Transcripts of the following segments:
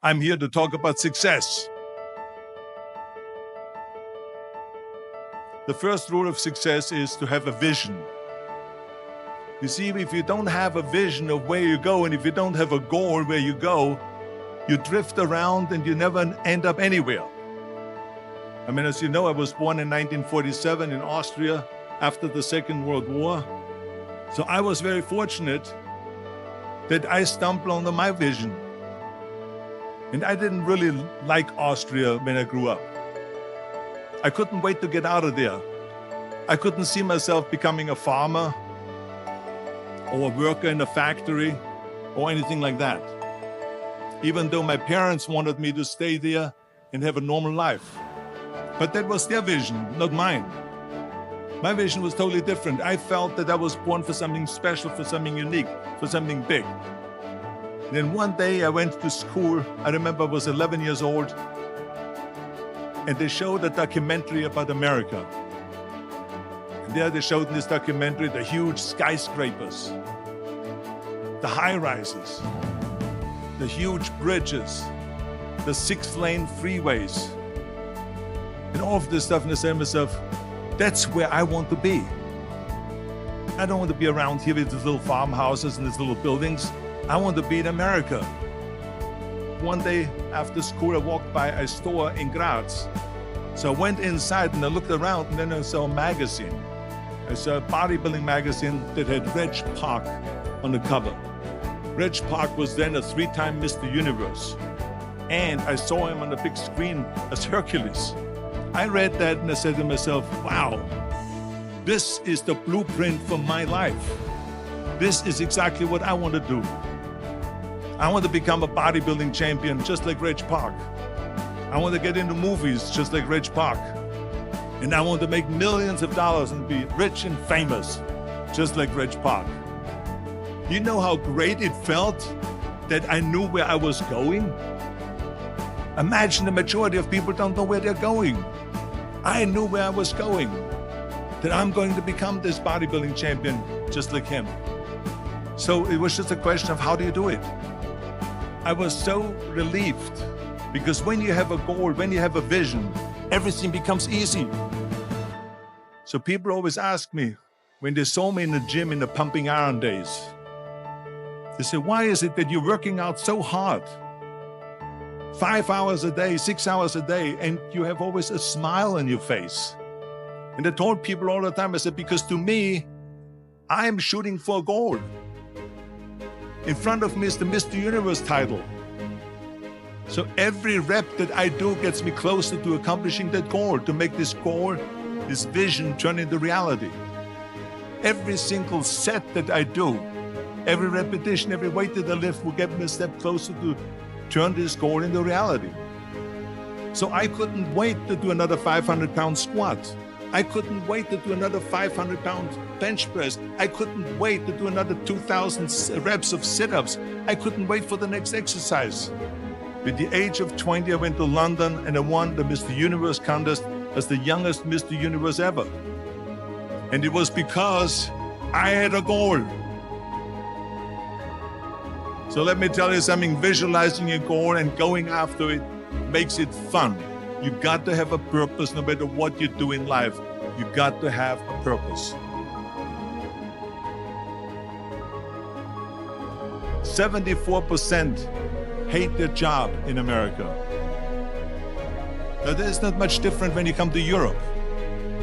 I'm here to talk about success. The first rule of success is to have a vision. You see, if you don't have a vision of where you go, and if you don't have a goal where you go, you drift around and you never end up anywhere. I mean, as you know, I was born in 1947 in Austria after the Second World War. So I was very fortunate that I stumbled onto my vision. And I didn't really like Austria when I grew up. I couldn't wait to get out of there. I couldn't see myself becoming a farmer or a worker in a factory or anything like that, even though my parents wanted me to stay there and have a normal life. But that was their vision, not mine. My vision was totally different. I felt that I was born for something special, for something unique, for something big. And then one day I went to school. I remember I was 11 years old, and they showed a documentary about America. And there they showed in this documentary the huge skyscrapers, the high-rises, the huge bridges, the 6-lane freeways, and all of this stuff. And I said to myself, that's where I want to be. I don't want to be around here with these little farmhouses and these little buildings. I want to be in America. One day after school, I walked by a store in Graz. So I went inside and I looked around, and then I saw a magazine. I saw a bodybuilding magazine that had Reg Park on the cover. Reg Park was then a 3-time Mr. Universe. And I saw him on the big screen as Hercules. I read that and I said to myself, wow, this is the blueprint for my life. This is exactly what I want to do. I want to become a bodybuilding champion just like Reg Park. I want to get into movies just like Reg Park. And I want to make millions of dollars and be rich and famous just like Reg Park. You know how great it felt that I knew where I was going? Imagine the majority of people don't know where they're going. I knew where I was going, that I'm going to become this bodybuilding champion just like him. So it was just a question of how do you do it? I was so relieved, because when you have a goal, when you have a vision, everything becomes easy. So people always ask me, when they saw me in the gym in the pumping iron days, they say, why is it that you're working out so hard? 5 hours a day, 6 hours a day, and you have always a smile on your face. And I told people all the time, I said, because to me, I'm shooting for a goal. In front of me is the Mr. Universe title. So every rep that I do gets me closer to accomplishing that goal, to make this goal, this vision turn into reality. Every single set that I do, every repetition, every weight that I lift will get me a step closer to turn this goal into reality. So I couldn't wait to do another 500-pound squat. I couldn't wait to do another 500-pound bench press. I couldn't wait to do another 2,000 reps of sit-ups. I couldn't wait for the next exercise. At the age of 20, I went to London and I won the Mr. Universe contest as the youngest Mr. Universe ever. And it was because I had a goal. So let me tell you something, visualizing a goal and going after it makes it fun. You got to have a purpose no matter what you do in life. You got to have a purpose. 74% hate their job in America. Now, there's not much different when you come to Europe.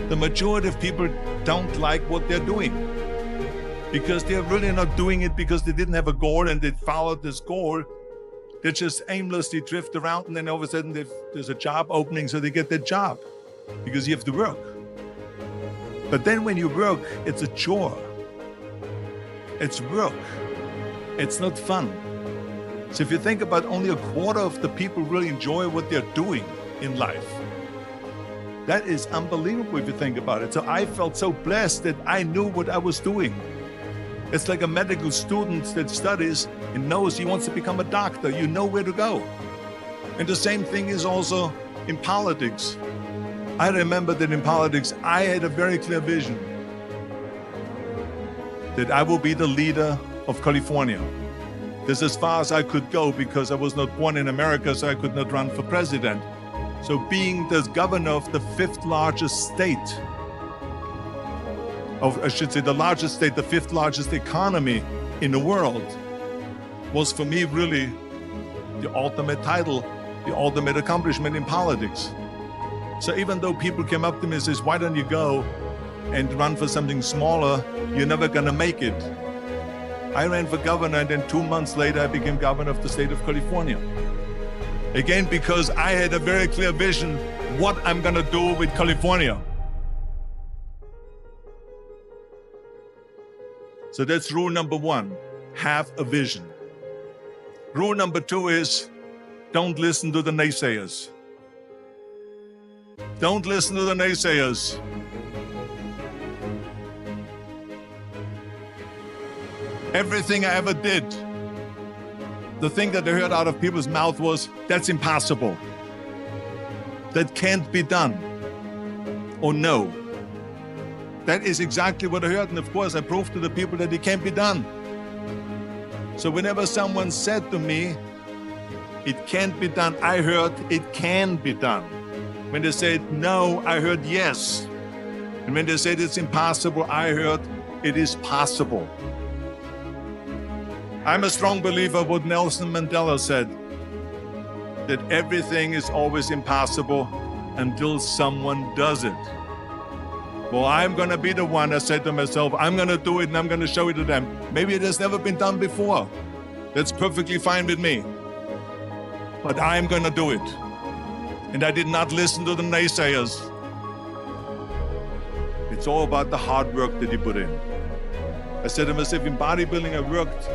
The majority of people don't like what they're doing, because they're really not doing it because they didn't have a goal and they followed this goal. They just aimlessly drift around, and then all of a sudden there's a job opening, so they get that job because you have to work. But then when you work, it's a chore. It's work. It's not fun. So if you think about, only a quarter of the people really enjoy what they're doing in life. That is unbelievable if you think about it. So I felt so blessed that I knew what I was doing. It's like a medical student that studies and knows he wants to become a doctor. You know where to go. And the same thing is also in politics. I remember that in politics, I had a very clear vision that I will be the leader of California. This is as far as I could go because I was not born in America, so I could not run for president. So being the governor of the fifth largest state, I should say the largest state, the fifth largest economy in the world, was for me really the ultimate title, the ultimate accomplishment in politics. So even though people came up to me and says, why don't you go and run for something smaller, you're never gonna make it. I ran for governor, and then 2 months later, I became governor of the state of California. Again, because I had a very clear vision what I'm gonna do with California. So that's rule number one, have a vision. Rule number two is, don't listen to the naysayers. Don't listen to the naysayers. Everything I ever did, the thing that I heard out of people's mouth was, that's impossible. That can't be done. Or no. That is exactly what I heard, and of course I proved to the people that it can't be done. So whenever someone said to me, it can't be done, I heard it can be done. When they said no, I heard yes. And when they said it's impossible, I heard it is possible. I'm a strong believer of what Nelson Mandela said, that everything is always impossible until someone does it. Well, I'm going to be the one that said to myself, I'm going to do it and I'm going to show it to them. Maybe it has never been done before. That's perfectly fine with me. But I'm going to do it. And I did not listen to the naysayers. It's all about the hard work that you put in. I said to myself, in bodybuilding, I worked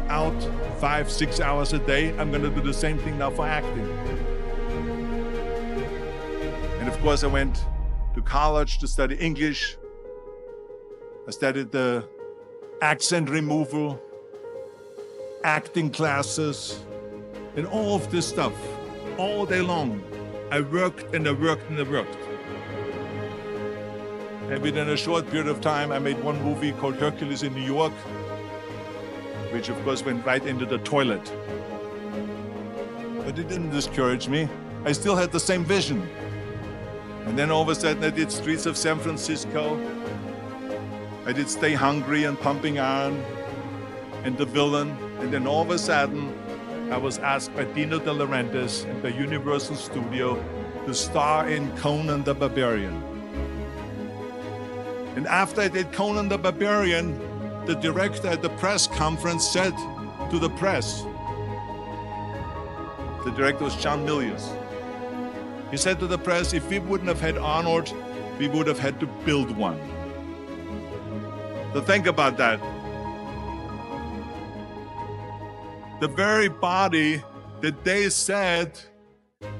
out 5-6 hours a day. I'm going to do the same thing now for acting. And of course, I went to college to study English. I studied the accent removal, acting classes, and all of this stuff all day long. I worked and I worked and I worked. And within a short period of time, I made one movie called Hercules in New York, which of course went right into the toilet. But it didn't discourage me. I still had the same vision. And then all of a sudden I did Streets of San Francisco. I did Stay Hungry and Pumping Iron and The Villain. And then all of a sudden I was asked by Dino De Laurentiis and the Universal Studio to star in Conan the Barbarian. And after I did Conan the Barbarian, the director at the press conference said to the press, the director was John Milius. He said to the press, if we wouldn't have had Arnold, we would have had to build one. So think about that. The very body that they said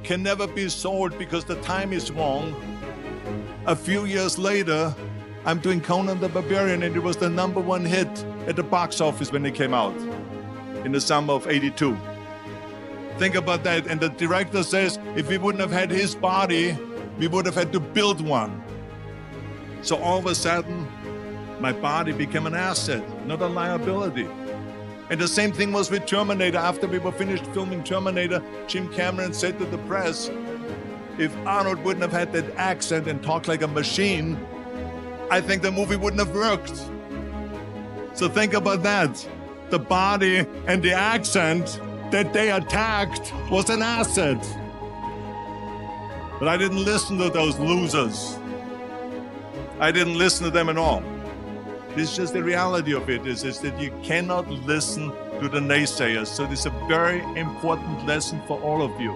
can never be sold because the time is wrong. A few years later, I'm doing Conan the Barbarian, and it was the #1 hit at the box office when it came out in the summer of '82. Think about that. And the director says, if we wouldn't have had his body, we would have had to build one. So all of a sudden, my body became an asset, not a liability. And the same thing was with Terminator. After we were finished filming Terminator, Jim Cameron said to the press, if Arnold wouldn't have had that accent and talked like a machine, I think the movie wouldn't have worked. So think about that. The body and the accent that they attacked was an asset. But I didn't listen to those losers. I didn't listen to them at all. This is just the reality of it, is that you cannot listen to the naysayers. So this is a very important lesson for all of you.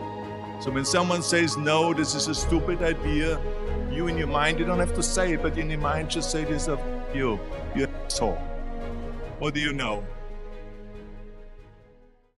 So when someone says, no, this is a stupid idea, you in your mind, you don't have to say it, but in your mind just say this of you're an asshole. What do you know?